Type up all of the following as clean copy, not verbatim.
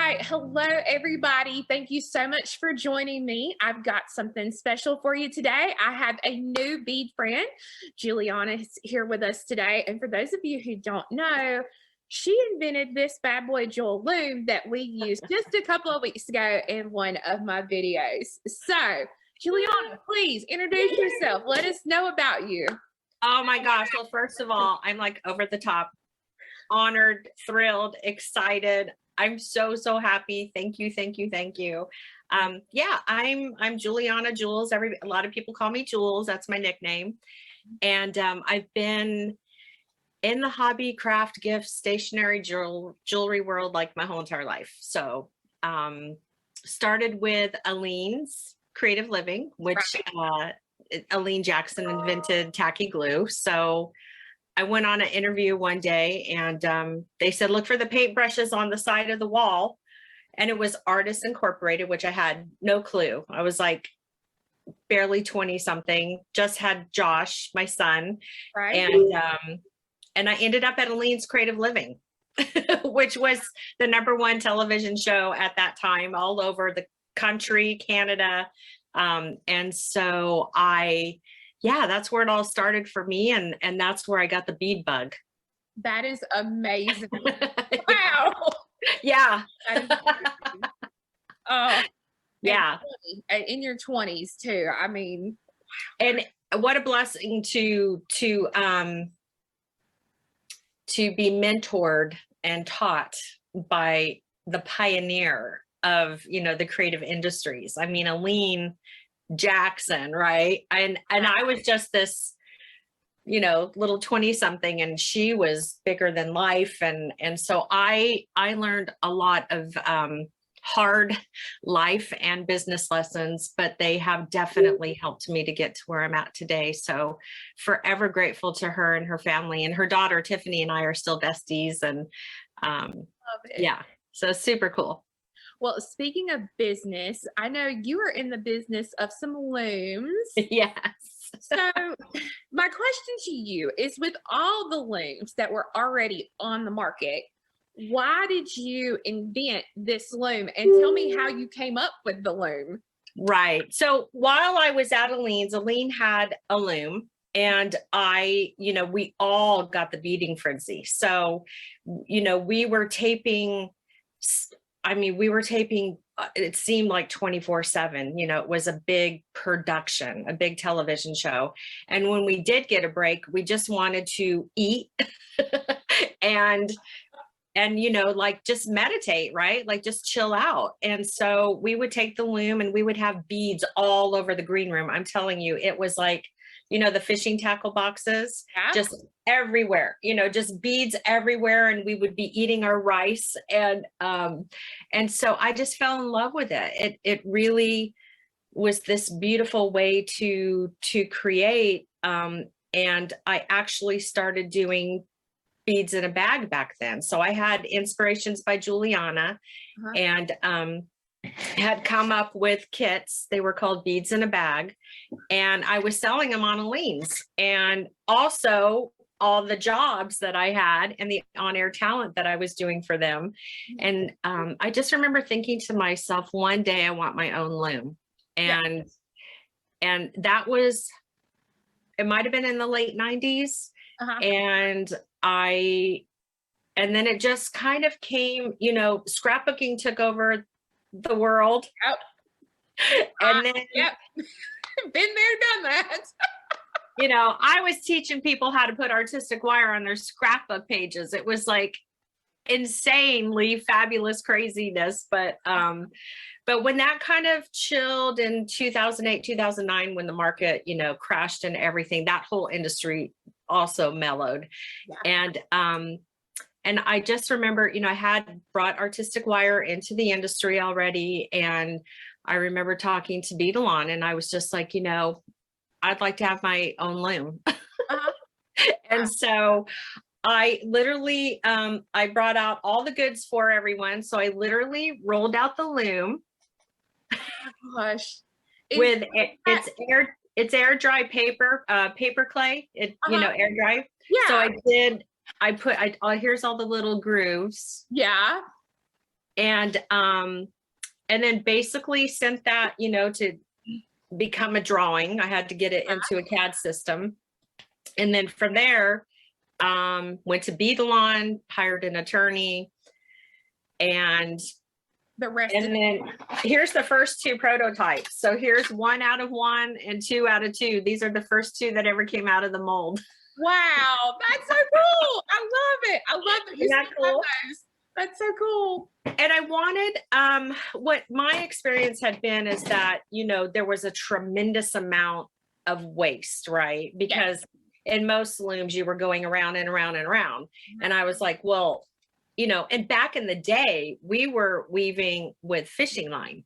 right. Hello, everybody. Thank you so much for joining me. I've got something special for you today. I have a new bead friend. Julianna is here with us today. And for those of you who don't know, she invented this bad boy Jewel Loom that we used just a couple of weeks ago in one of my videos. So, Julianna, please introduce yourself. Let us know about you. Oh my gosh. Well, first of all, I'm like over the top, honored, thrilled, excited. I'm so happy. Thank you. Yeah, I'm Julianna Jules. A lot of people call me Jules. That's my nickname. And I've been in the hobby, craft, gift, stationery, jewelry world like my whole entire life. So started with Aleen's Creative Living, which Aleen Jackson invented tacky glue. So I went on an interview one day and they said, look for the paintbrushes on the side of the wall. And it was Artists Incorporated, which I had no clue. I was like barely 20 something, just had Josh, my son. Right. And I ended up at Aleen's Creative Living, which was the #1 television show at that time, all over the country, Canada. And so that's where it all started for me. And that's where I got the bead bug. That is amazing. Wow. Yeah. Oh, yeah. In your 20s too. I mean, wow. And what a blessing to be mentored and taught by the pioneer of, the creative industries. I mean, Aleen Jackson, right? And I was just this, little 20 something, and she was bigger than life. And so I learned a lot of hard life and business lessons, but they have definitely helped me to get to where I'm at today. So forever grateful to her and her family, and her daughter Tiffany and I are still besties. And yeah, so super cool. Well, speaking of business, I know you are in the business of some looms. Yes. So my question to you is, with all the looms that were already on the market, why did you invent this loom? And tell me how you came up with the loom. Right. So while I was at Aleen's, Aleen had a loom. And we all got the beading frenzy. So, we were taping, it seemed like 24/7, it was a big production, a big television show. And when we did get a break, we just wanted to eat and like just meditate, right? Like just chill out. And so we would take the loom and we would have beads all over the green room. I'm telling you, it was like, the fishing tackle boxes, just everywhere, just beads everywhere. And we would be eating our rice. And so I just fell in love with it. It really was this beautiful way to create. And I actually started doing beads in a bag back then. So I had inspirations by Julianna and had come up with kits. They were called Beads in a Bag, and I was selling them on Aleen's. And also all the jobs that I had and the on-air talent that I was doing for them. And I just remember thinking to myself, one day I want my own loom. And that was, it might've been in the late 90s. And then it just kind of came, scrapbooking took over the world. And then been there, done that. I was teaching people how to put artistic wire on their scrapbook pages. It was like insanely fabulous craziness. But when that kind of chilled in 2008, 2009, when the market, crashed and everything, that whole industry also mellowed. And I just remember, I had brought artistic wire into the industry already. And I remember talking to Beadalon, and I was just like, I'd like to have my own loom. And so I literally, I brought out all the goods for everyone. So I literally rolled out the loom. Oh my gosh. With it's air dry paper clay, air dry. Yeah. So I put here's all the little grooves. Yeah. And then basically sent that, you know, to become a drawing. I had to get it into a CAD system. And then from there, went to Beadalon, hired an attorney, and then here's the first 2 prototypes. So here's 1 out of 1 and 2 out of 2. These are the first 2 that ever came out of the mold. Wow, that's so cool. I love it. I love that you Isn't that cool? those. That's so cool. And I wanted, what my experience had been is that, you know, there was a tremendous amount of waste, right? Because in most looms, you were going around and around and around. And I was like, well, you know, and back in the day, we were weaving with fishing line.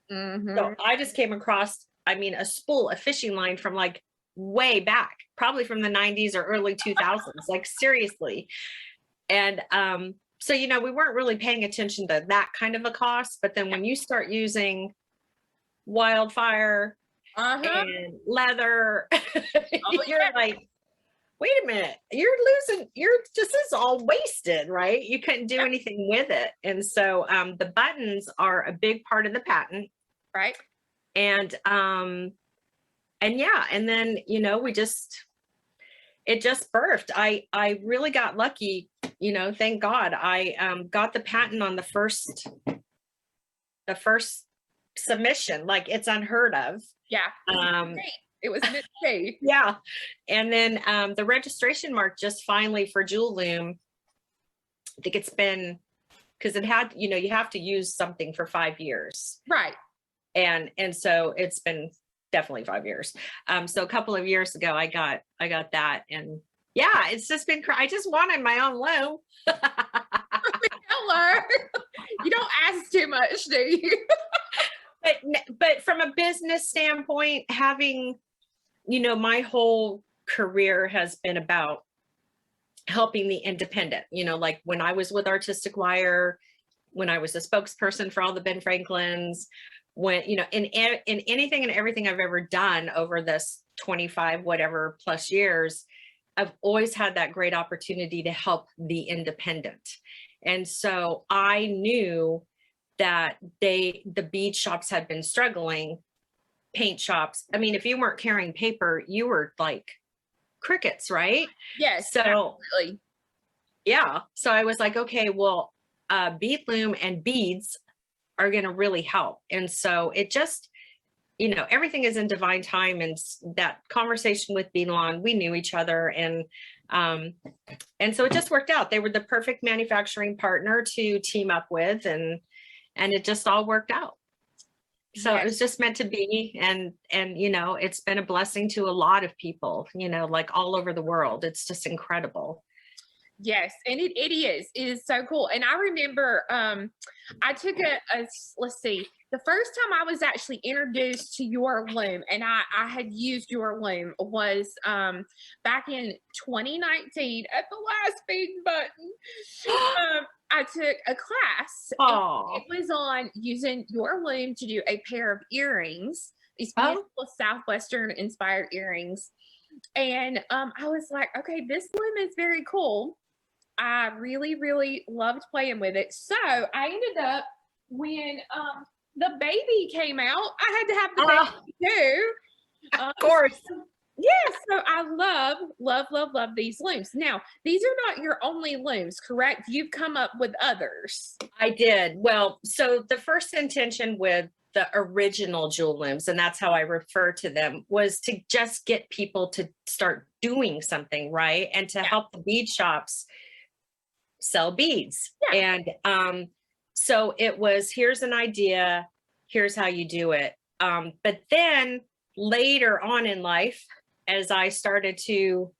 So I just came across, I mean, a spool of fishing line from like way back, probably from the 90s or early 2000s, like seriously. And so, you know, we weren't really paying attention to that kind of a cost. But then when you start using wildfire and leather, you're like, wait a minute, this is all wasted, right? You couldn't do anything with it. And so the buttons are a big part of the patent. Right. And yeah, and then, you know, it just birthed. I really got lucky, you know, thank God. I got the patent on the first submission. Like, it's unheard of. Yeah. It was meant to be. Yeah. And then the registration mark just finally for Jewel Loom, I think it's been, because it had, you know, you have to use something for 5 years. Right. And so it's been definitely 5 years. So a couple of years ago, I got that. And yeah, it's just been, I just wanted my own loom. Hello. You don't ask too much, do you? But from a business standpoint, having, you know, my whole career has been about helping the independent, you know, like when I was with Artistic Wire, when I was a spokesperson for all the Ben Franklins, when, you know, in anything and everything I've ever done over this 25 whatever plus years, I've always had that great opportunity to help the independent. And so I knew that the bead shops had been struggling, paint shops. I mean, if you weren't carrying paper, you were like crickets, right? Yes. So absolutely. yeah. So I was like, okay, well, bead loom and beads are going to really help. And so it just, you know, everything is in divine time. And that conversation with Beadalon, we knew each other, and so it just worked out. They were the perfect manufacturing partner to team up with, and it just all worked out. So it was just meant to be. And, you know, it's been a blessing to a lot of people, you know, like all over the world. It's just incredible. Yes, and it is so cool. And I remember I took let's see, the first time I was actually introduced to your loom, and I had used your loom, was back in 2019 at the last bead button. I took a class. It was on using your loom to do a pair of earrings, these beautiful Southwestern inspired earrings. And I was like, okay, this loom is very cool. I really, really loved playing with it. So I ended up, when the baby came out, I had to have the baby too. Of course. Yes. So I love these looms. Now, these are not your only looms, correct? You've come up with others. I did. Well, so the first intention with the original jewel looms, and that's how I refer to them, was to just get people to start doing something, right? And to help the bead shops sell beads. And so it was, here's an idea, here's how you do it. But then later on in life, as I started to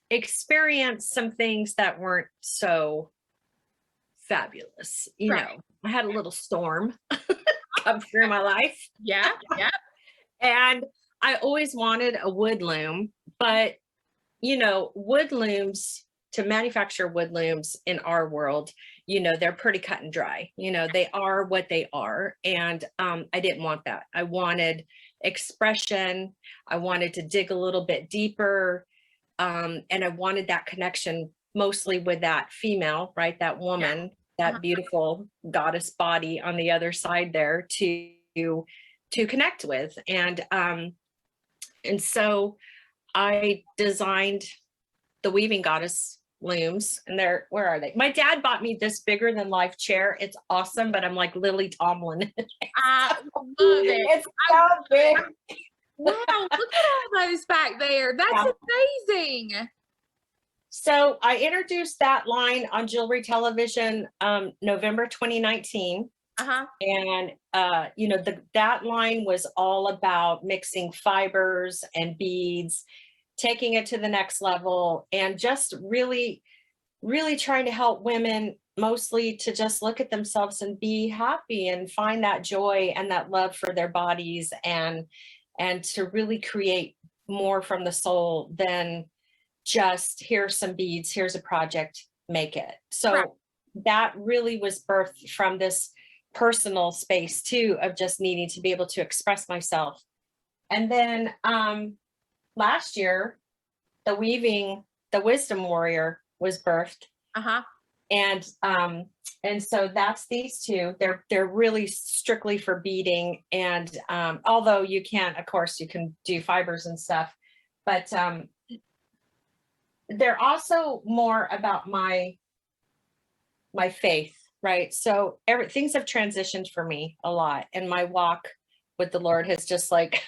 experience some things that weren't so fabulous, you know, I had a little storm come through my life. Yeah. And I always wanted a wood loom, but you know, wood looms, to manufacture wood looms in our world, you know, they're pretty cut and dry. You know, they are what they are. And I didn't want that. I wanted expression. I wanted to dig a little bit deeper. And I wanted that connection mostly with that female, right? That woman, that beautiful goddess body on the other side there to connect with. And so I designed the Weaving Goddess looms, and where are they? My dad bought me this bigger than life chair. It's awesome, but I'm like Lily Tomlin. I love it. It's so big. Wow, look at all those back there. That's amazing. So I introduced that line on Jewelry Television, November 2019. And, that line was all about mixing fibers and beads, taking it to the next level, and just really, really trying to help women mostly to just look at themselves and be happy and find that joy and that love for their bodies, and to really create more from the soul than just here's some beads, here's a project, make it. So that really was birthed from this personal space too, of just needing to be able to express myself. And then last year, the Wisdom Warrior was birthed. And so that's these two. They're really strictly for beading. And although you can, of course, you can do fibers and stuff, but they're also more about my faith, right? So things have transitioned for me a lot, and my walk with the Lord has just like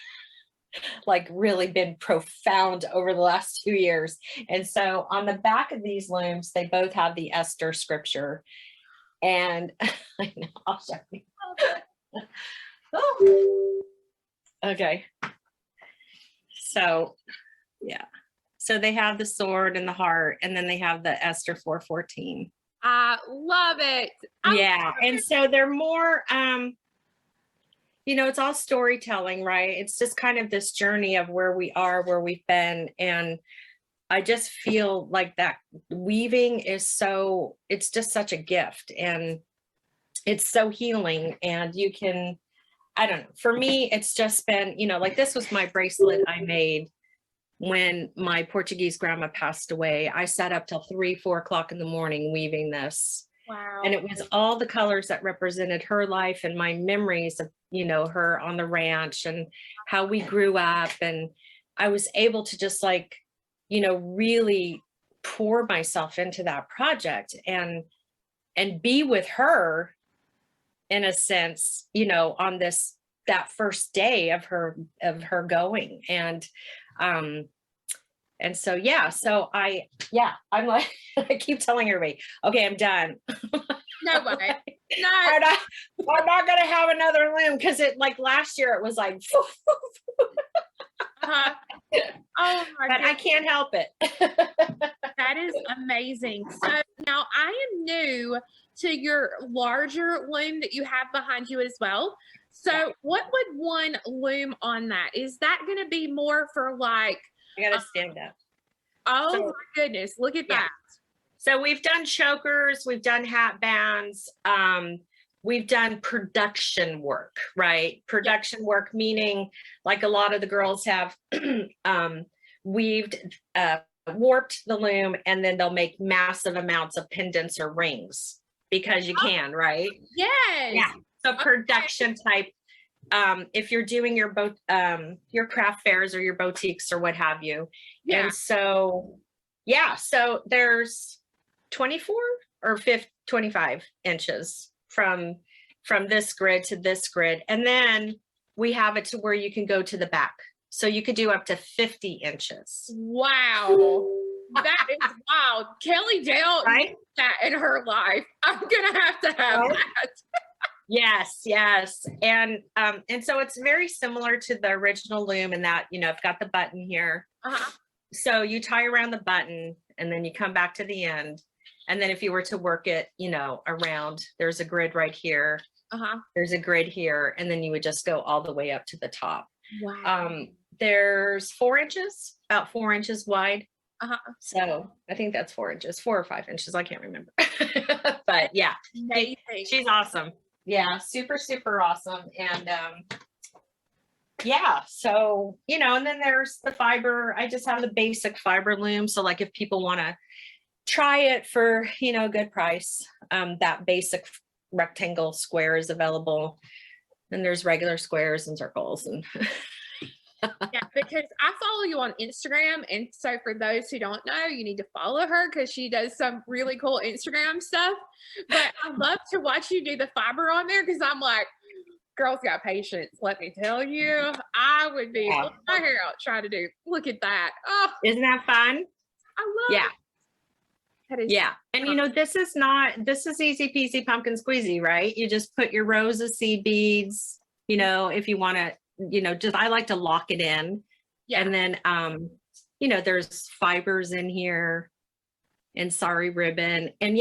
really been profound over the last 2 years. And so on the back of these looms, they both have the Esther scripture. And I know, I'll show you. Oh. Okay. So, yeah. So they have the sword and the heart, and then they have the Esther 4:14. I love it. And so they're more, it's all storytelling, right? It's just kind of this journey of where we are, where we've been. And I just feel like that weaving it's just such a gift, and it's so healing. And you can, I don't know, for me, it's just been, like this was my bracelet I made when my Portuguese grandma passed away. I sat up till 3-4 o'clock in the morning weaving this. Wow. And it was all the colors that represented her life and my memories of, her on the ranch and how we grew up. And I was able to just really pour myself into that project and be with her in a sense, on that first day of her going. And so, I'm like, I keep telling everybody, okay, I'm done. No way. No. I'm not going to have another loom, because last year it was like, Oh my but I can't help it. That is amazing. So now I am new to your larger loom that you have behind you as well. So what would one loom on that? Is that going to be more for I gotta stand up. Oh my goodness, look at that. So we've done chokers, we've done hat bands, we've done production work, right? Production work, meaning like a lot of the girls have weaved, warped the loom, and then they'll make massive amounts of pendants or rings because you can, right? Yes. Yeah. So production type. If you're doing your craft fairs or your boutiques or what have you. And so, so there's 24 or 25 inches from this grid to this grid. And then we have it to where you can go to the back. So you could do up to 50 inches. Wow. That is wild. Kelly Dale right? That in her life. I'm going to have that. Yes. And so it's very similar to the original loom in that, I've got the button here. So you tie around the button and then you come back to the end. And then if you were to work it, around, there's a grid right here. There's a grid here. And then you would just go all the way up to the top. Wow. There's 4 inches, about 4 inches wide. So I think that's 4 inches, 4 or 5 inches. I can't remember. But yeah, she's awesome. Yeah, super, super awesome. And so, and then there's the fiber. I just have the basic fiber loom. So like if people want to, try it for, a good price. That basic rectangle square is available. And there's regular squares and circles and Yeah, because I follow you on Instagram. And so for those who don't know, you need to follow her because she does some really cool Instagram stuff. But I love to watch you do the fiber on there because I'm like, girl's got patience. Let me tell you, I would be pulling my hair out trying to do. Look at that. Oh, isn't that fun? I love Yeah. it. That is And this is easy peasy pumpkin squeezy, right? You just put your rows of seed beads, if you want to, just, I like to lock it in. Yeah. And then, there's fibers in here and sari ribbon. And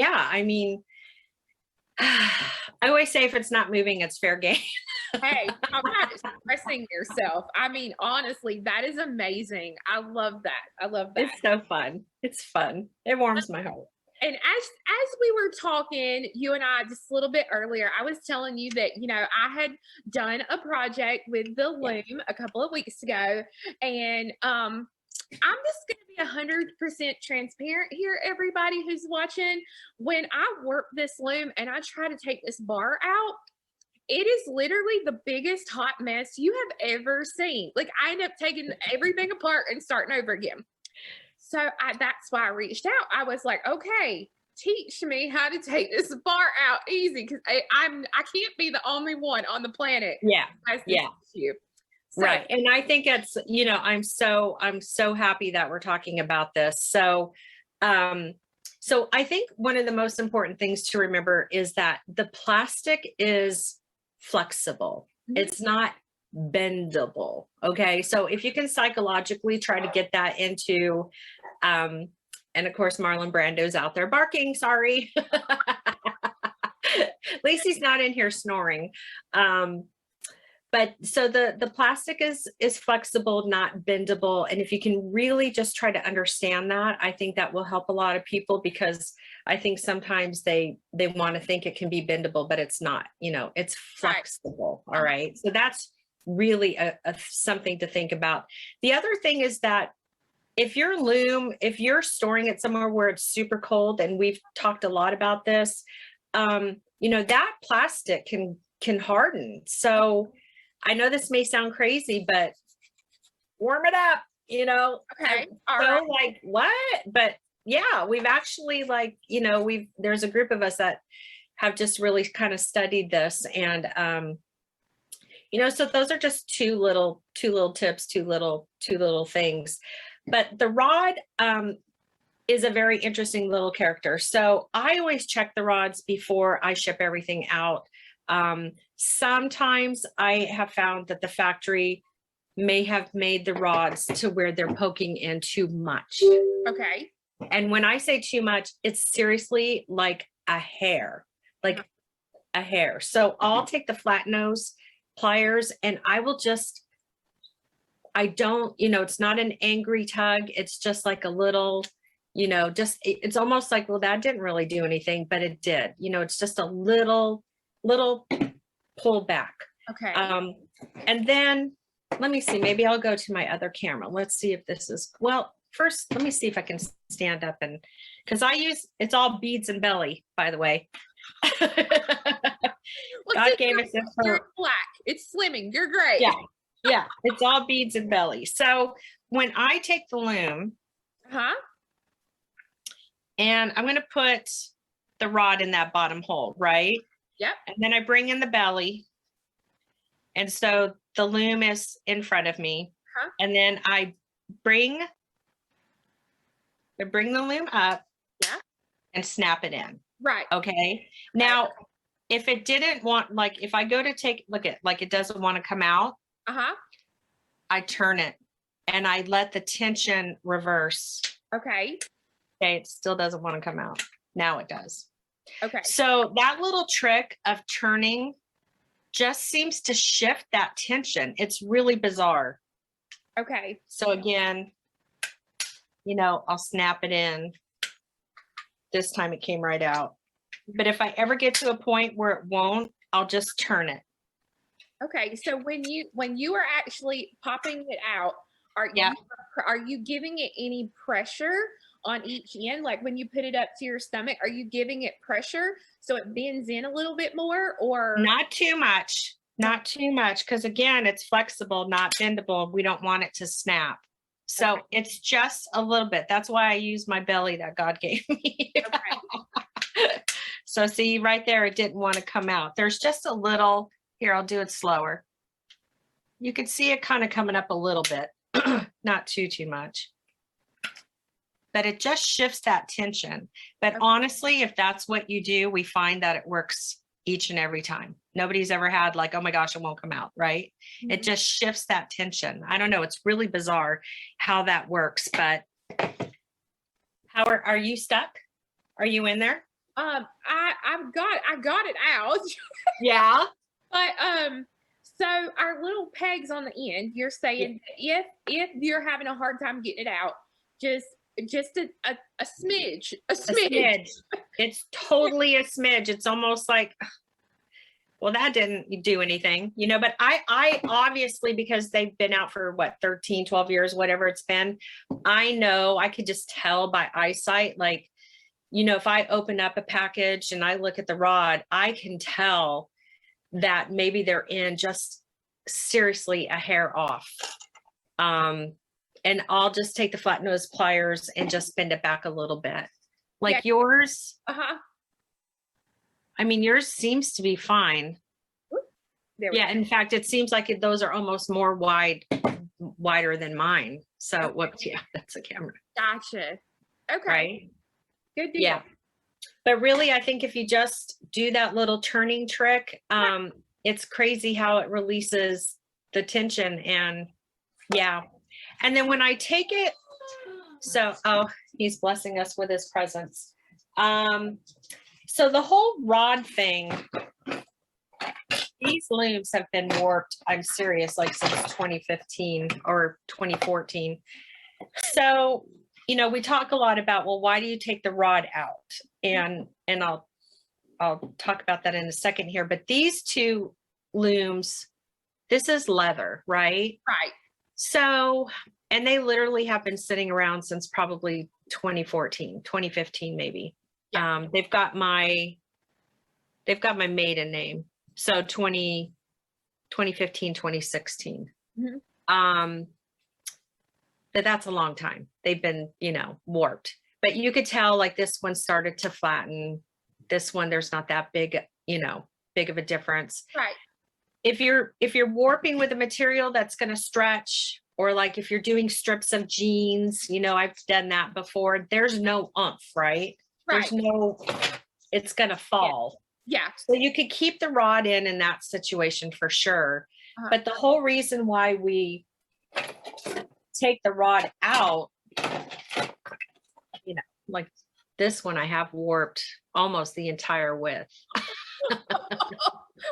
I always say if it's not moving, it's fair game. Hey, talk about expressing yourself. I mean, honestly, that is amazing. I love that. I love that. It's so fun. It's fun. It warms my heart. And as we were talking, you and I just a little bit earlier, I was telling you that, I had done a project with the Loom a couple of weeks ago. And I'm just going to be 100% transparent here, everybody who's watching. When I work this Loom and I try to take this bar out, it is literally the biggest hot mess you have ever seen. Like, I end up taking everything apart and starting over again. So that's why I reached out. I was like, okay, teach me how to take this bar out easy, because I can't be the only one on the planet. Yeah. You. So, right. And I think it's, I'm so happy that we're talking about this. So I think one of the most important things to remember is that the plastic is flexible. It's not bendable. Okay. So if you can psychologically try to get that into, and of course, Marlon Brando's out there barking, sorry. Lacey's not in here snoring. But so the plastic is flexible, not bendable. And if you can really just try to understand that, I think that will help a lot of people, because I think sometimes they want to think it can be bendable, but it's not, it's flexible. All right. So that's really a something to think about. The other thing is that if you're storing it somewhere where it's super cold, and we've talked a lot about this, that plastic can harden. So I know this may sound crazy, but warm it up, Okay. All right. Like what? But yeah, we've actually there's a group of us that have just really kind of studied this, and so those are just two little tips, two little things. But the rod is a very interesting little character. So I always check the rods before I ship everything out. Sometimes I have found that the factory may have made the rods to where they're poking in too much. Okay. And when I say too much, it's seriously like a hair, So I'll take the flat nose pliers and it's not an angry tug. It's just like a little, it's almost like, well, that didn't really do anything, but it did. It's just a little pull back. Okay. And then let me see, maybe I'll go to my other camera. Let's see if this is, well, first, let me see if I can stand up, and because it's all beads and belly, by the way. God gave us this You're black. It's slimming. You're great. Yeah. It's all beads and belly. So when I take the loom, and I'm going to put the rod in that bottom hole, right? Yep. And then I bring in the belly. And so the loom is in front of me. And then I bring the loom up and snap it in. Right. Okay. Now, if it didn't want, if I go to look at, it doesn't want to come out, I turn it and I let the tension reverse. Okay. Okay. It still doesn't want to come out. Now it does. Okay. So that little trick of turning just seems to shift that tension. It's really bizarre. Okay. So again, I'll snap it in. This time it came right out. But if I ever get to a point where it won't, I'll just turn it. Okay. So when you are actually popping it out, are you giving it any pressure, on each end? Like when you put it up to your stomach, are you giving it pressure so it bends in a little bit more, or? Not too much, not too much. Cause again, it's flexible, not bendable. We don't want it to snap. So Okay. it's just a little bit. That's why I use my belly that God gave me. Okay. So see right there, it didn't want to come out. There's just a little, here, I'll do it slower. You can see it kind of coming up a little bit, not too much. But it just shifts that tension. But Okay. honestly, if that's what you do, we find that it works each and every time. Nobody's ever had like, oh my gosh, it won't come out, right? It just shifts that tension. I don't know. It's really bizarre how that works, but how are you stuck? Are you in there? I got it out. Yeah. But so our little pegs on the end, you're saying that if you're having a hard time getting it out, just a smidge. A smidge. It's totally a smidge. It's almost like, well, that didn't do anything, you know, but I obviously, because they've been out for what, 13, 12 years, whatever it's been, I know I could just tell by eyesight, like, you know, if I open up a package and I look at the rod, I can tell that maybe they're in just seriously a hair off. And I'll just take the flat nose pliers and just bend it back a little bit. Like yours. I mean, yours seems to be fine. Yeah, in fact, it seems like those are almost more wider than mine. So whoops, yeah, that's a camera. Gotcha. Okay. Right? Good deal. Yeah. But really, I think if you just do that little turning trick, it's crazy how it releases the tension. And yeah. And then when I take it, so, oh, he's blessing us with his presence. So the whole rod thing, these looms have been warped, I'm serious, like since 2015 or 2014. So, you know, we talk a lot about, well, why do you take the rod out? And I'll talk about that in a second here. But these two looms, this is leather, right? Right. So, and they literally have been sitting around since probably 2014, 2015, maybe. Yeah. They've got my maiden name. So 2015, 2016. But that's a long time. They've been, you know, warped. But you could tell like this one started to flatten. This one, there's not that big, you know, big of a difference. Right. If you're warping with a material that's going to stretch, or like if you're doing strips of jeans, you know, I've done that before. There's no oomph, right? There's no, it's going to fall. Yeah. So you could keep the rod in that situation for sure. But the whole reason why we take the rod out, you know, like this one I have warped almost the entire width.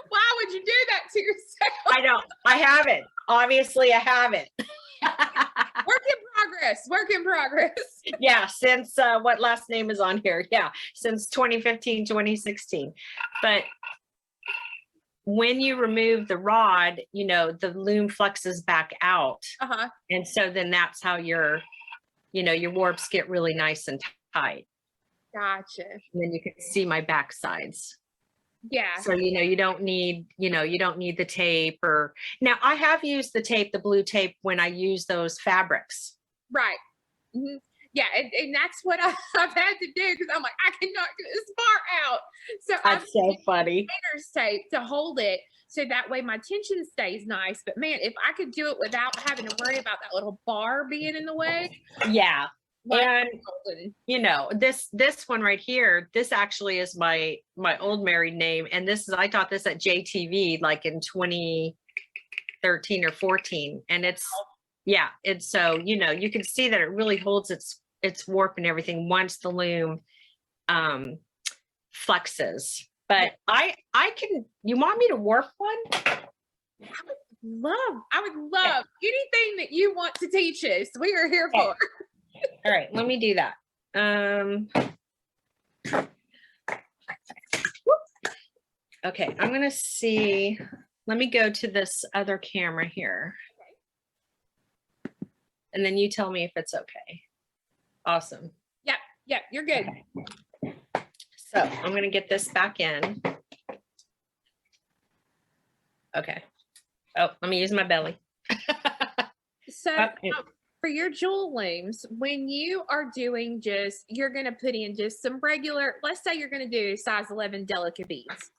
Why would you do that to yourself? I don't. I haven't. Obviously, I haven't. Work in progress. Yeah, since what last name is on here? Yeah, since 2015, 2016. But when you remove the rod, you know, the loom flexes back out. And so then that's how your warps get really nice and tight. Gotcha. And then you can see my back sides. Yeah. So, you know, you don't need the tape. Or now I have used the tape, the blue tape, when I use those fabrics. Right. Yeah. And that's what I've had to do, because I'm like, I cannot get this far out. So that's so funny. Painter's tape to hold it, so that way my tension stays nice. But man, if I could do it without having to worry about that little bar being in the way. Yeah. And you know, this one right here, this actually is my old married name. And I taught this at JTV like in 2013 or 14. And it's so, you know, you can see that it really holds its warp and everything once the loom flexes. But I can, you want me to warp one? I would love anything that you want to teach us. We are here for. All right, let me do that. Okay, I'm gonna see. Let me go to this other camera here. And then you tell me if it's okay. Awesome. Yep, you're good. Okay. So I'm going to get this back in. Okay. Oh, let me use my belly. So Okay. for your jewel looms, when you are doing just, you're going to put in just some regular, let's say you're going to do size 11 delicate beads.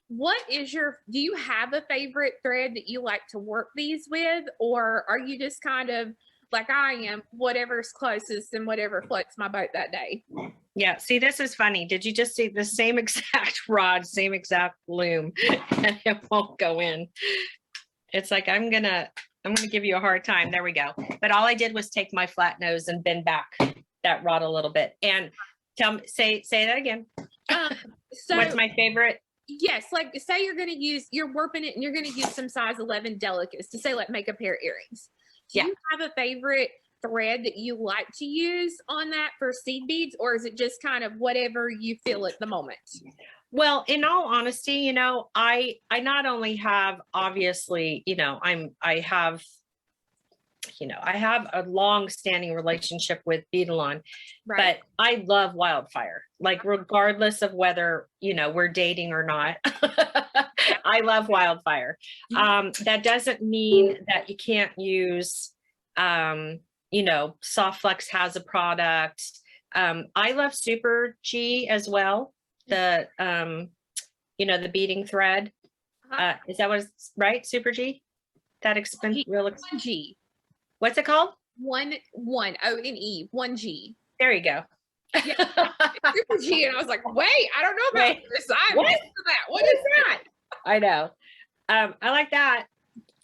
What is do you have a favorite thread that you like to work these with? Or are you just kind of like I am, whatever's closest and whatever floats my boat that day? Yeah, see, this is funny. Did you just see the same exact rod, same exact loom, and it won't go in? It's like, I'm gonna give you a hard time. There we go. But all I did was take my flat nose and bend back that rod a little bit. And say that again. So what's my favorite? Yes, like say you're warping it and you're gonna use some size 11 delicates to say like make a pair of earrings. Do you have a favorite thread that you like to use on that for seed beads, or is it just kind of whatever you feel at the moment? Well, in all honesty, you know, I not only have, obviously, you know, I have a long-standing relationship with Beadalon, Right. but I love Wildfire. Like, regardless of whether, you know, we're dating or not, I love Wildfire. That doesn't mean that you can't use, you know, Soft Flex has a product. I love Super G as well. The, you know, the beading thread. Is that what it's right? Super G? That expensive, real expensive. 1G. What's it called? 1 O-N-E, 1G. There you go. Yeah, Super G, and I was like, wait, I don't know about this. What is that? What is that? I know. I like that.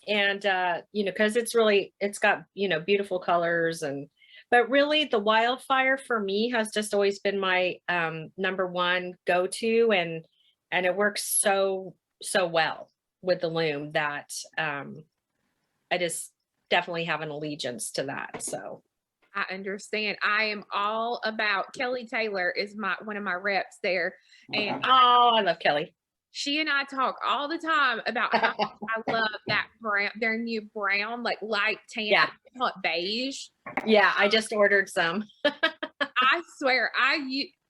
And, you know, because it's got, you know, beautiful colors. But really the Wildfire for me has just always been my #1 go-to, and it works so well with the loom that I just definitely have an allegiance to that. So I understand. I am all about Kelly Taylor is one of my reps there. And I love Kelly. She and I talk all the time about how I love that brown, their new brown, like light tan, Yeah. beige. Yeah, I just ordered some. I swear,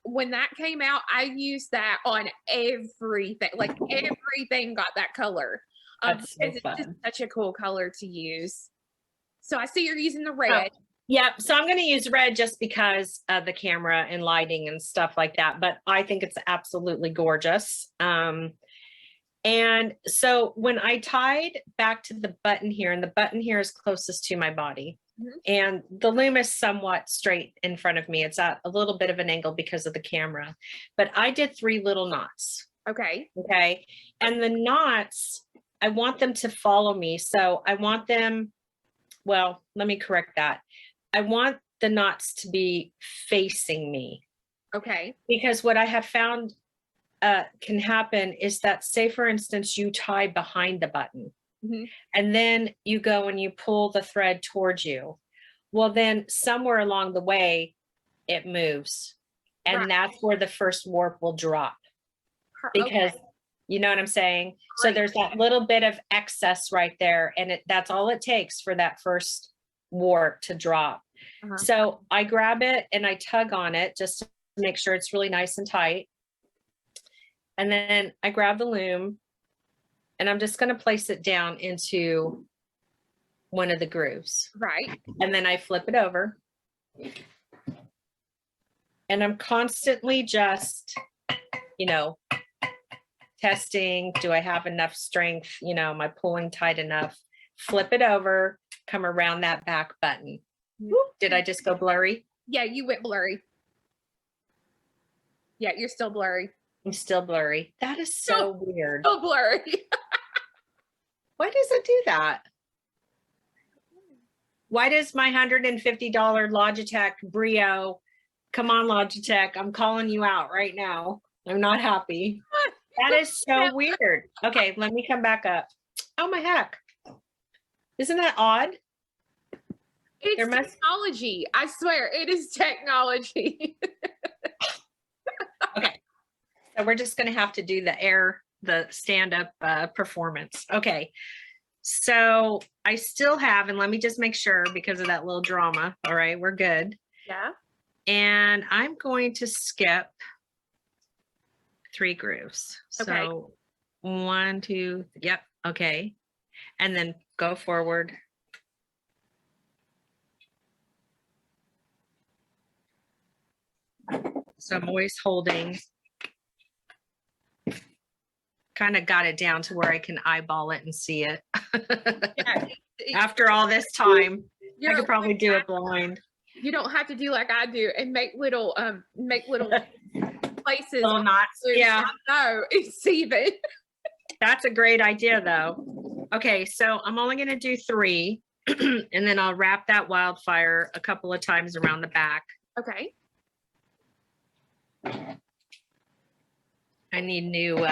when that came out, I used that on everything. Like everything got that color. That's so it's fun. just such a cool color to use. So I see you're using the red. Oh, yeah, so I'm going to use red just because of the camera and lighting and stuff like that. But I think it's absolutely gorgeous. And so when I tied back to the button here, and the button here is closest to my body, and the loom is somewhat straight in front of me. It's at a little bit of an angle because of the camera, but I did 3 little knots. Okay. Okay. And the knots, I want them to follow me. So I want them, well, let me correct that. I want the knots to be facing me. Okay. Because what I have found can happen is that, say, for instance, you tie behind the button. And then you go and you pull the thread towards you. Well, then somewhere along the way, it moves. And that's where the first warp will drop. Because you know what I'm saying? So there's that little bit of excess right there. And that's all it takes for that first warp to drop. So I grab it and I tug on it just to make sure it's really nice and tight. And then I grab the loom and I'm just going to place it down into one of the grooves. Right. And then I flip it over. And I'm constantly just, you know, testing. Do I have enough strength? You know, am I pulling tight enough? Flip it over, come around that back button. Did I just go blurry? Yeah, you went blurry. Yeah, you're still blurry. I'm still blurry. That is so weird. So blurry. Why does it do that? Why does my $150 Logitech Brio, come on Logitech, I'm calling you out right now. I'm not happy. That is so weird. Okay, let me come back up. Oh my heck. Isn't that odd? It's technology. I swear, it is technology. Okay, so we're just going to have to do the stand-up performance. Okay, so I still have, and let me just make sure because of that little drama. All right, we're good. Yeah. And I'm going to skip 3 grooves. Okay. So 1, 2, yep, okay. And then go forward. So I'm always holding, kind of got it down to where I can eyeball it and see it. Yeah. After all this time, I You're could probably do it blind. You don't have to do like I do and make little places. Little knots. Yeah. No, it's even. That's a great idea though. Okay, so I'm only going to do 3 and then I'll wrap that wildfire a couple of times around the back. Okay. I need new,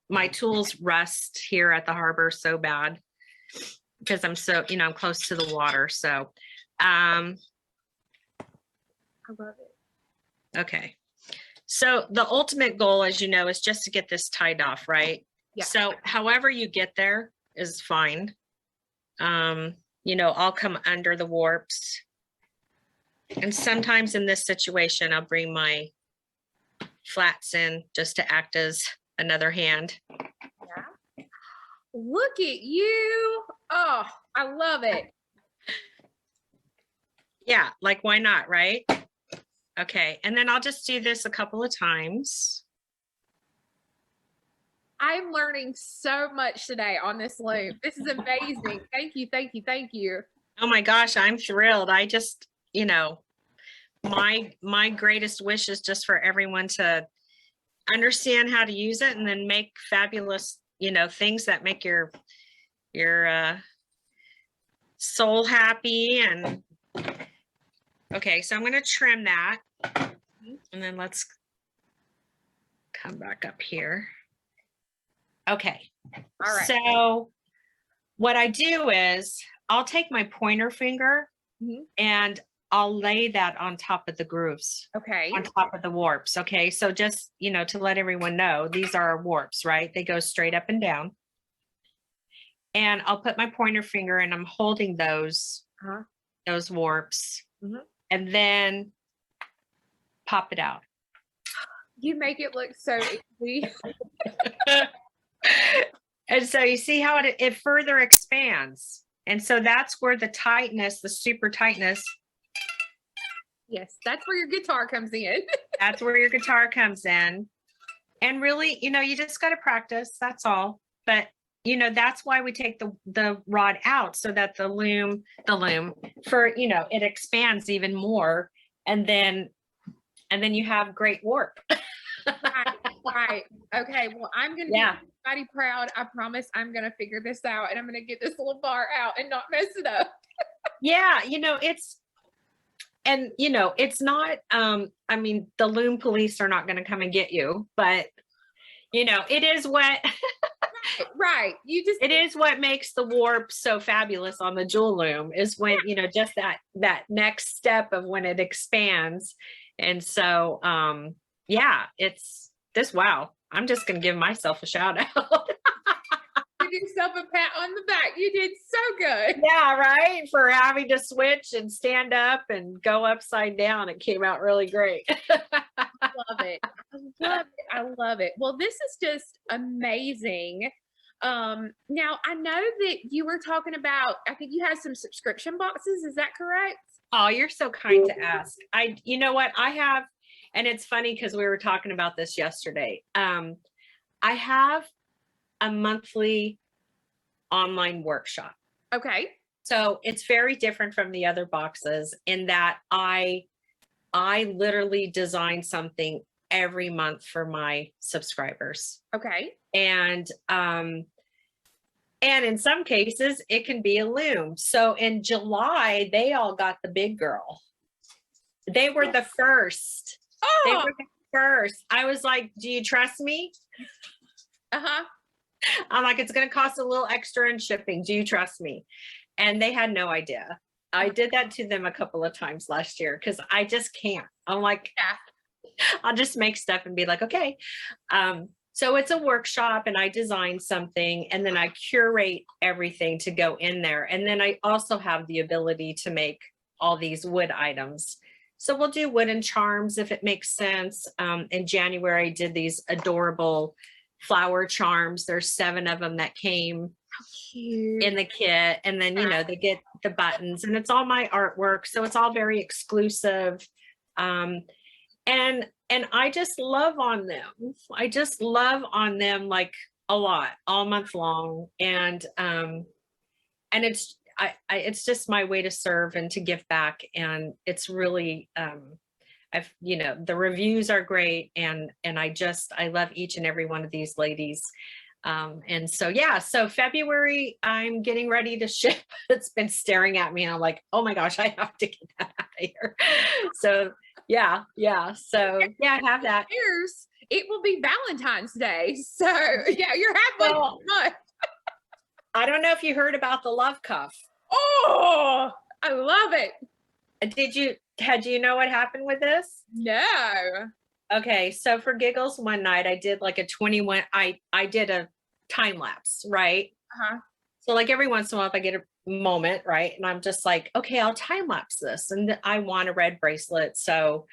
my tools rust here at the harbor so bad because I'm so, I'm close to the water. So, I love it. okay. So the ultimate goal, as you know, is just to get this tied off, right? Yeah. So however you get there is fine. I'll come under the warps. And sometimes in this situation, I'll bring my flats in just to act as another hand. Yeah. Look at you. Oh, I love it. Yeah, like why not, right? Okay, and then I'll just do this a couple of times. I'm learning so much today on this loom. This is amazing. Thank you, thank you, thank you. Oh my gosh, I'm thrilled. I just, my greatest wish is just for everyone to understand how to use it and then make fabulous, things that make your soul happy. And okay, so I'm going to trim that and then let's come back up here. Okay. All right. So what I do is I'll take my pointer finger and I'll lay that on top of the grooves. Okay. On top of the warps. Okay. So just, to let everyone know, these are warps, right? They go straight up and down. And I'll put my pointer finger and I'm holding those warps and then pop it out. You make it look so easy. And so you see how it further expands. And so that's where the tightness, the super tightness. Yes, that's where your guitar comes in. That's where your guitar comes in. And really, you just got to practice. That's all. But, that's why we take the rod out so that the loom for, it expands even more. And then you have great warp. Right. Okay. Well, I'm going to make everybody proud. I promise I'm going to figure this out and I'm going to get this little bar out and not mess it up. Yeah. It's not, the loom police are not going to come and get you, but it is what, right. It is what makes the warp so fabulous on the jewel loom is when, just that next step of when it expands. And so, it's this, wow, I'm just going to give myself a shout out. Give yourself a pat on the back. You did so good. Yeah, right. For having to switch and stand up and go upside down. It came out really great. I love it. I love it. Well, this is just amazing. Now I know that you were talking about, I think you had some subscription boxes. Is that correct? Oh, you're so kind to ask. You know what I have, and it's funny because we were talking about this yesterday. I have a monthly online workshop. Okay. So it's very different from the other boxes in that I literally design something every month for my subscribers. Okay. And in some cases it can be a loom. So in July, they all got the big girl. They were the first. Oh. They were the first. I was like, do you trust me? Uh-huh. I'm like, it's going to cost a little extra in shipping. Do you trust me? And they had no idea. I did that to them a couple of times last year because I just can't. I'm like, I'll just make stuff and be like, okay. So it's a workshop and I design something and then I curate everything to go in there. And then I also have the ability to make all these wood items. So we'll do wooden charms if it makes sense. In January, I did these adorable flower charms. There's 7 of them that came Cute. in the kit. And then, you know, they get the buttons, and it's all my artwork. So it's all very exclusive. And I just love on them. I just love on them like a lot all month long. And it's it's just my way to serve and to give back. And it's really you know, the reviews are great, and I love each and every one of these ladies. And so yeah, so February I'm getting ready to ship. It's been staring at me, and I'm like, oh my gosh, I have to get that out of here. So yeah. So yeah, I have that. Years, it will be Valentine's Day. So yeah, you're halfway through the month. I don't know if you heard about the love cuff. Oh, I love it. Had you know what happened with this? No. Okay, so for giggles, one night I did like a 21, I did a time lapse, right? Uh-huh. So like every once in a while, if I get a moment, right? And I'm just like, okay, I'll time lapse this. And I want a red bracelet. So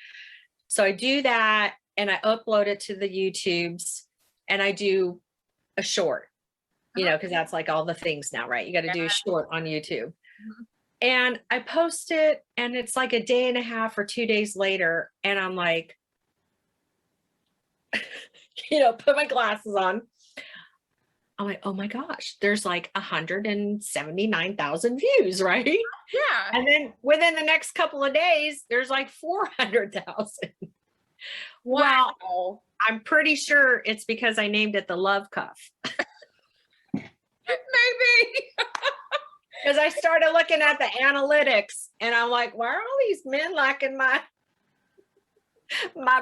I do that, and I upload it to the YouTubes, and I do a short, you know, because that's like all the things now, right? You got to do a short on YouTube. Mm-hmm. And I post it, and it's like a day and a half or 2 days later. And I'm like, you know, put my glasses on. I'm like, oh my gosh, there's like 179,000 views, right? Yeah. And then within the next couple of days, there's like 400,000. Wow. Well, I'm pretty sure it's because I named it the love cuff. Maybe. Because I started looking at the analytics, and I'm like, why are all these men liking my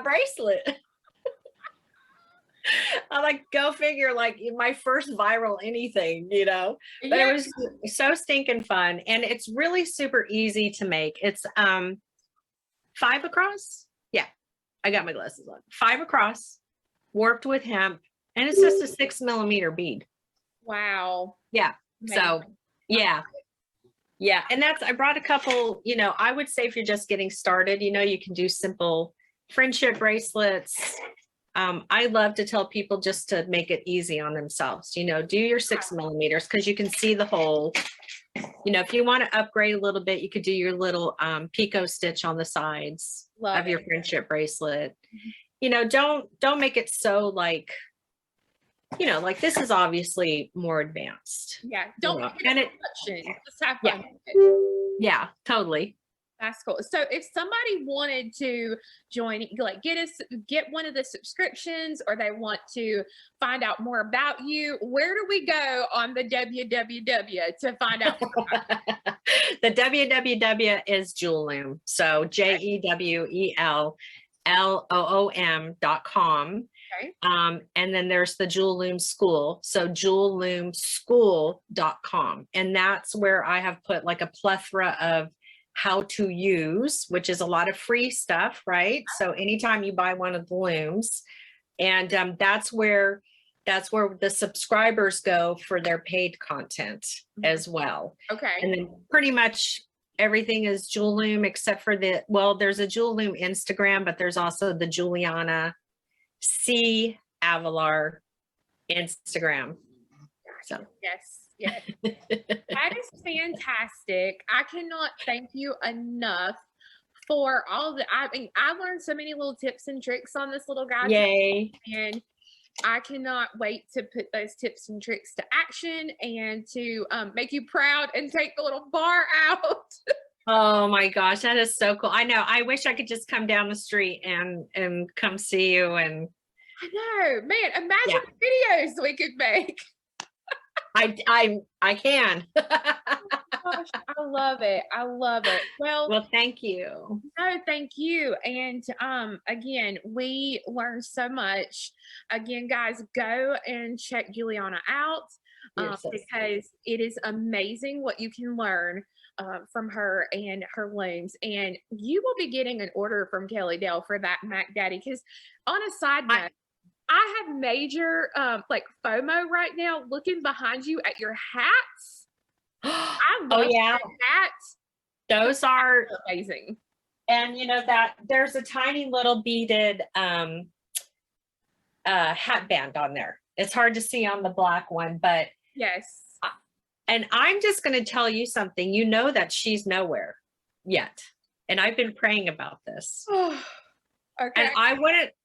bracelet? I'm like, go figure, like my first viral anything, you know. But it was so stinking fun, and it's really super easy to make. It's 5 across. Yeah, I got my glasses on. 5 across, warped with hemp, and it's just a 6 millimeter bead. Wow. Yeah. Amazing. So yeah. And I brought a couple, you know, I would say if you're just getting started, you know, you can do simple friendship bracelets. I love to tell people just to make it easy on themselves, you know, do your 6 millimeters, because you can see the hole. You know, if you want to upgrade a little bit, you could do your little picot stitch on the sides of your friendship bracelet. You know, don't make it so like, you know, like this is obviously more advanced. Yeah. Don't you know, make it just have fun. Yeah, totally. That's cool. So if somebody wanted to join, like get one of the subscriptions, or they want to find out more about you, where do we go on the www to find out more about you? The www is JewelLoom. So JewelLoom.com. Okay. And then there's the JewelLoom School. So JewelLoomSchool.com. And that's where I have put like a plethora of how to use, which is a lot of free stuff, right? So anytime you buy one of the looms, and that's where the subscribers go for their paid content as well. Okay. And then pretty much everything is JewelLoom except for there's a JewelLoom Instagram, but there's also the Julianna C. Avelar Instagram. So yes. That is fantastic. I cannot thank you enough for all the, I learned so many little tips and tricks on this little guide. Yay. And I cannot wait to put those tips and tricks to action, and to make you proud and take the little bar out. Oh my gosh, that is so cool. I know. I wish I could just come down the street and come see you. And I know, man, imagine the videos we could make. I can. Gosh, I love it. Well, thank you. No, thank you. And again, we learned so much. Again, guys, go and check Julianna out, because it is amazing what you can learn from her and her looms. And you will be getting an order from Kelly Dell for that Mac Daddy, because on a side note, I have major like FOMO right now looking behind you at your hats. I love hats. Those are amazing. And you know that there's a tiny little beaded hat band on there. It's hard to see on the black one, but Yes. and I'm just going to tell you something. You know that she's nowhere yet. And I've been praying about this. Okay. And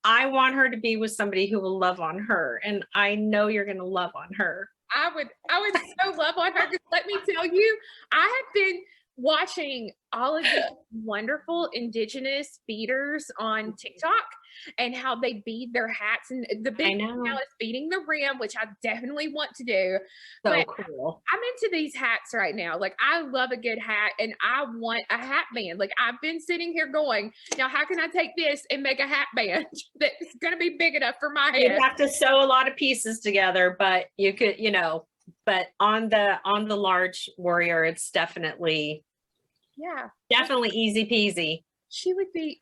I want her to be with somebody who will love on her. And I know you're going to love on her. I would so love on her. 'Cause let me tell you, I have been watching all of these wonderful indigenous beaders on TikTok and how they bead their hats, and the big thing now is beading the rim, which I definitely want to do. So But cool. I'm into these hats right now. Like, I love a good hat and I want a hat band. Like, I've been sitting here going, now how can I take this and make a hat band that's going to be big enough for my head? You'd have to sew a lot of pieces together, but you could, you know, but on the large warrior, it's definitely easy peasy.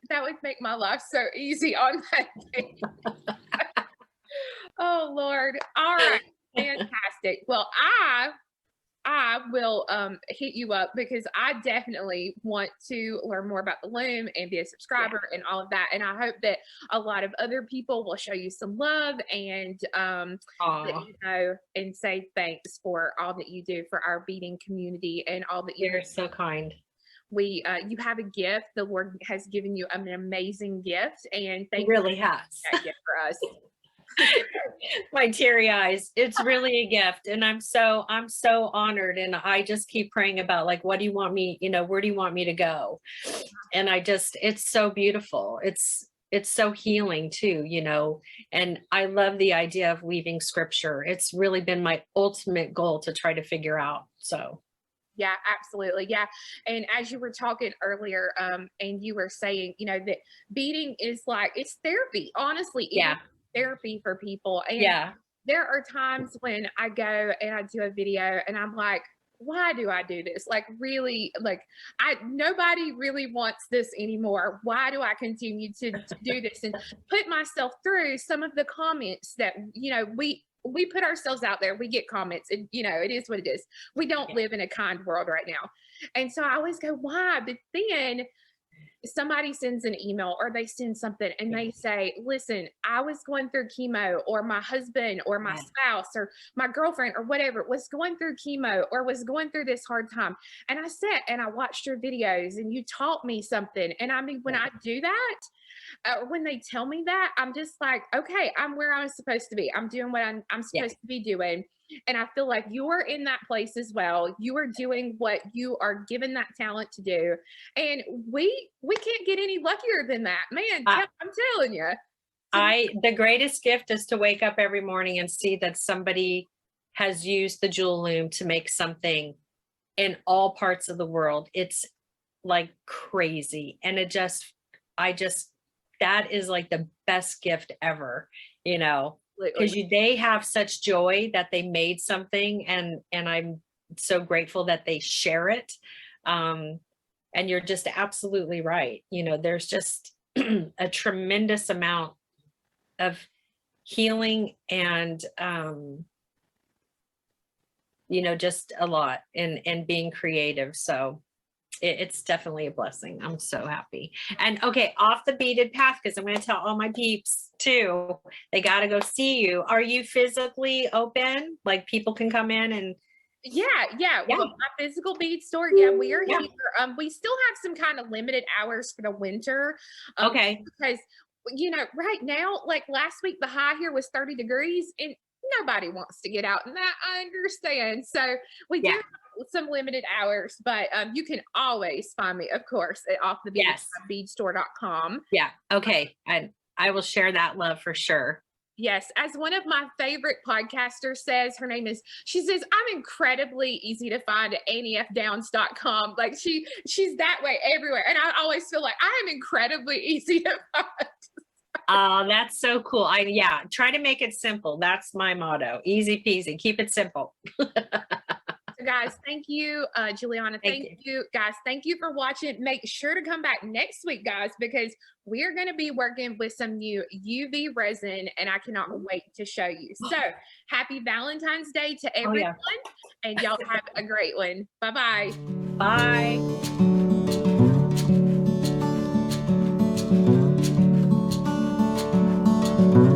That would make my life so easy on that day. Oh Lord. All right. Fantastic. Well, I will hit you up because I definitely want to learn more about the Loom and be a subscriber and all of that. And I hope that a lot of other people will show you some love and let you know and say thanks for all that you do for our beading community and all that you're so kind. You have a gift. The Lord has given you an amazing gift, and thank you really you has that gift for us. My teary eyes. It's really a gift, and I'm so honored, and I just keep praying about, like, what do you want me, you know, where do you want me to go? And it's so beautiful. It's so healing too, you know, and I love the idea of weaving scripture. It's really been my ultimate goal to try to figure out. So yeah, absolutely. Yeah. And as you were talking earlier, and you were saying, you know, that beading is like, it's therapy, honestly. It's therapy for people. And there are times when I go and I do a video and I'm like, why do I do this? Like, really, like, nobody really wants this anymore. Why do I continue to do this and put myself through some of the comments that, you know, we put ourselves out there, we get comments, and you know, it is what it is. We don't live in a kind world right now. And so I always go, why? But then somebody sends an email or they send something and they say, listen, I was going through chemo, or my husband or my spouse or my girlfriend or whatever was going through chemo or was going through this hard time. And I sat and I watched your videos and you taught me something. And I mean, when I do that, when they tell me that, I'm just like, okay, I'm where I'm supposed to be. I'm doing what I'm supposed to be doing. And I feel like you're in that place as well. You are doing what you are given that talent to do. And we can't get any luckier than that, man. I'm telling you. The greatest gift is to wake up every morning and see that somebody has used the Jewel Loom to make something in all parts of the world. It's like crazy. And that is like the best gift ever, you know, because they have such joy that they made something, and I'm so grateful that they share it. And you're just absolutely right. You know, there's just a tremendous amount of healing and, you know, just a lot and being creative. So it's definitely a blessing. I'm so happy. And okay, Off the Beaded Path, because I'm going to tell all my peeps too, they got to go see you. Are you physically open? Like, people can come in and yeah. Well, my physical bead store, we are here. We still have some kind of limited hours for the winter. Because, you know, right now, like last week, the high here was 30 degrees and nobody wants to get out, and that I understand. So we do have some limited hours, but you can always find me, of course, at offthebeadedpathbeadstore.com. Yeah. Okay. And I will share that love for sure. Yes. As one of my favorite podcasters says, she says, I'm incredibly easy to find at AnnieFDowns.com. Like, she's that way everywhere. And I always feel like I am incredibly easy to find. Oh, that's so cool. Try to make it simple. That's my motto. Easy peasy. Keep it simple. So guys, thank you, Julianna. Thank you, guys. Thank you for watching. Make sure to come back next week, guys, because we're going to be working with some new UV resin, and I cannot wait to show you. So happy Valentine's Day to everyone, and y'all have a great one. Bye-bye. Bye. you.